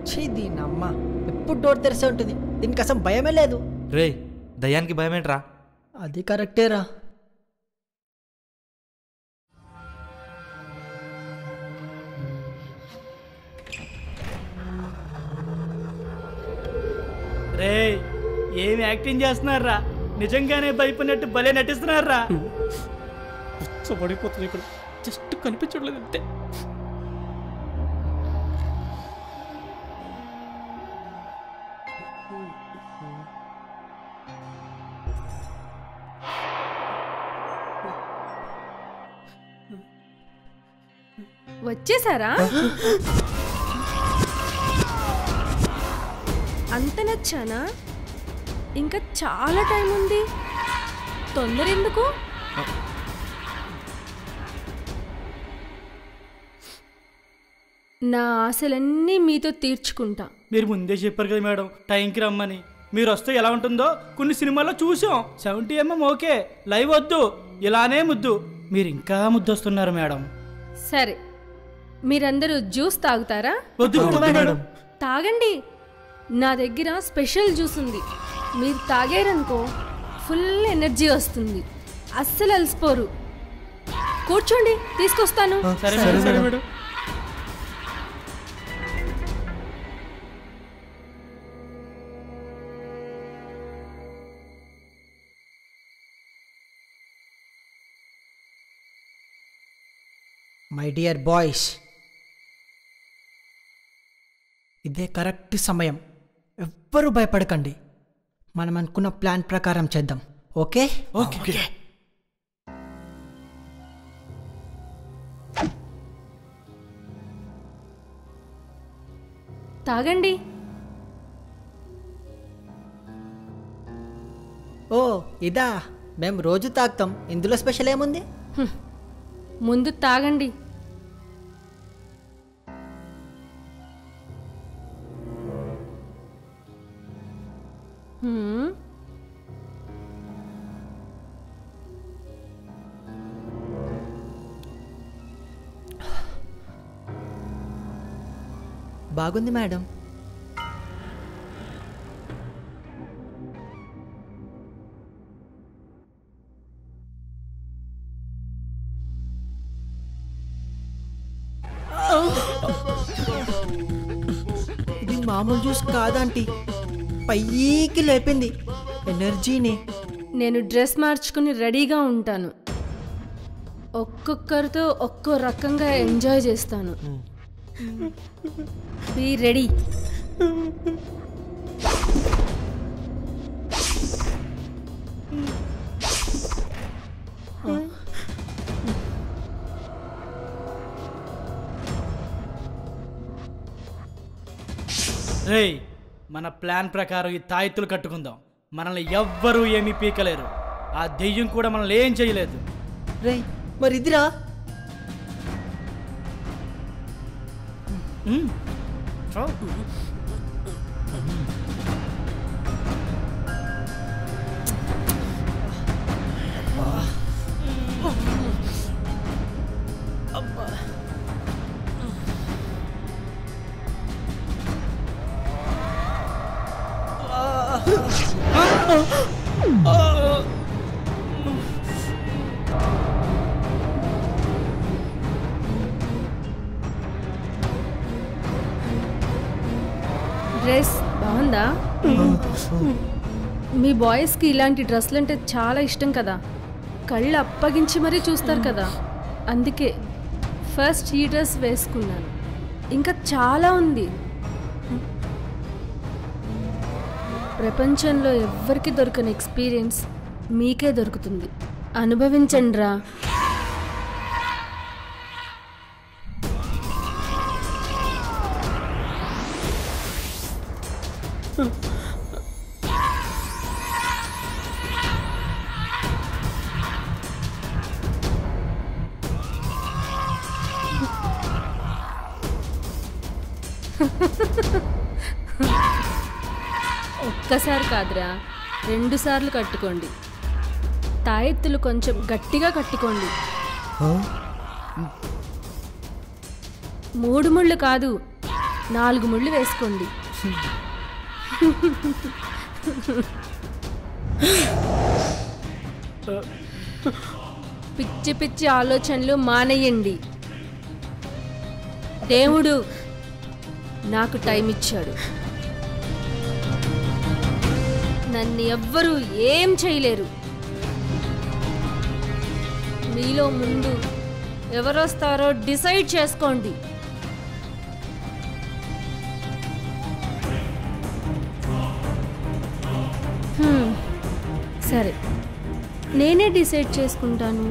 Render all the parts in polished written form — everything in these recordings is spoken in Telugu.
ఛీ దీనమ్మ ఎప్పుడు డోర్ తెరిసే ఉంటుంది, దీనికి అసలు భయమే లేదు. రే దయ్యానికి భయమేంట్రా? అది కరెక్టేరా. రే ఏమి యాక్టింగ్ చేస్తున్నారా? నిజంగానే భయపడినట్టు భలే నటిస్తున్నారా? పడిపోతుంది ఇక్కడ, జస్ట్ కనిపించట్లేదు అంతే. వచ్చేసారా? అంత నచ్చానా? ఇంకా చాలా టైం ఉంది, తొందర ఎందుకు? నా ఆశలన్నీ మీతో తీర్చుకుంటా. మీరు ముందే చెప్పారు కదా మేడం టైంకి రమ్మని. మీరు వస్తే ఎలా ఉంటుందో కొన్ని సినిమాల్లో చూసాం. 70mm ఓకే, లైవ్ వద్దు, ఇలానే ముద్దు. మీరు ఇంకా ముద్దొస్తున్నారు మేడం. సరే, మీరందరూ జ్యూస్ తాగుతారా? వద్దు మేడం. తాగండి, నా దగ్గర స్పెషల్ జ్యూస్ ఉంది. మీరు తాగారనుకో ఫుల్ ఎనర్జీ వస్తుంది, అస్సలు అలసిపోరు. కూర్చోండి, తీసుకొస్తాను. సరే మేడం. మై డియర్ బాయ్స్, ఇదే కరెక్ట్ సమయం. ఎవ్వరూ భయపడకండి, మనం అనుకున్న ప్లాన్ ప్రకారం చేద్దాం. Okay okay. తాగండి. ఓ ఇదా, మేము రోజు తాగుతాం, ఇందులో స్పెషల్ ఏముంది? ముందు తాగండి. బాగుంది మేడం. ఇది మామూలు జ్యూస్ కాదంటీ, పైకి లేపింది ఎనర్జీని. నేను డ్రెస్ మార్చుకుని రెడీగా ఉంటాను. ఒక్కొక్కరితో ఒక్కో రకంగా ఎంజాయ్ చేస్తాను. Be ready. రేయ్, మన ప్లాన్ ప్రకారం ఈ తాయెత్తులు కట్టుకుందాం. మనల్ని ఎవ్వరూ ఏమీ పీకలేరు. ఆ దెయ్యం కూడా మనల్ని ఏం చేయలేదు. రేయ్ మరి ఇదిరా. డ్రెస్ బాగుందా? మీ బాయ్స్కి ఇలాంటి డ్రెస్సులు అంటే చాలా ఇష్టం కదా, కళ్ళు అప్పగించి మరీ చూస్తారు కదా. అందుకే ఫస్ట్ ఈ డ్రెస్ వేసుకున్నాను. ఇంకా చాలా ఉంది. ప్రపంచంలో ఎవ్వరికి దొరకని ఎక్స్పీరియన్స్ మీకే దొరుకుతుంది. అనుభవించండి రా. ఒక్కసారి కాదురా, 2 సార్లు కట్టుకోండి. తాయెత్తులు కొంచెం గట్టిగా కట్టుకోండి. 3 ముళ్ళు కాదు, 4 ముళ్ళు వేసుకోండి. పిచ్చి పిచ్చి ఆలోచనలు మానేయండి. దేవుడు నాకు టైం ఇచ్చాడు. నన్ను ఎవ్వరూ ఏం చేయలేరు. మీలో ముందు ఎవరొస్తారో డిసైడ్ చేసుకోండి. సరే, నేనే డిసైడ్ చేసుకుంటాను.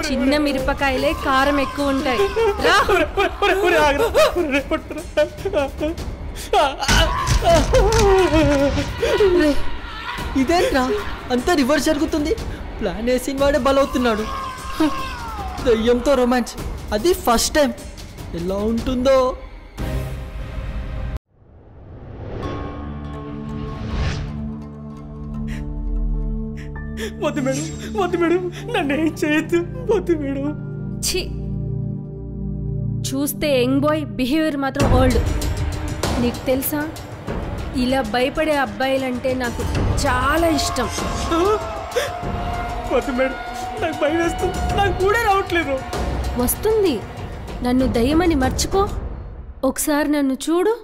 చిన్న మిరపకాయలే కారం ఎక్కువ ఉంటాయి. రా. ఇదేంట్రా అంతా రివర్స్ జరుగుతుంది. ప్లాన్ వేసిన వాడే బలవుతున్నాడు. దయ్యంతో రొమాన్స్, అది ఫస్ట్ టైం. ఎలా ఉంటుందో. వద్దు మేడం, వద్దు మేడం, నన్ను ఏం చేయొద్దు, వద్దు మేడం. ఛీ, చూస్తే యంగ్ బాయ్, బిహేవియర్ మాత్రం ఓల్డ్. నీకు తెలుసా, ఇలా భయపడే అబ్బాయిలంటే నాకు చాలా ఇష్టం. వద్దు మేడం, నాకు భయం వేస్తుంది, నాకు కూడా రావట్లేదు. వస్తుంది. నన్ను దయ్యమని మర్చిపో. ఒకసారి నన్ను చూడు.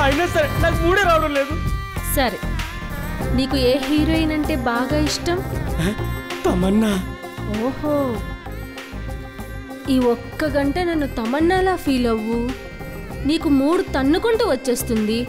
అయినా సరే నాకు మూడే రావడం లేదు. సరే, నీకు ఏ హీరోయిన్ అంటే బాగా ఇష్టం? తమన్నా. ఓహో, ఈ 1 గంట నన్ను తమన్నాలా ఫీల్ అవ్వు. నీకు 3 తన్నుకుంటూ వచ్చేస్తుంది.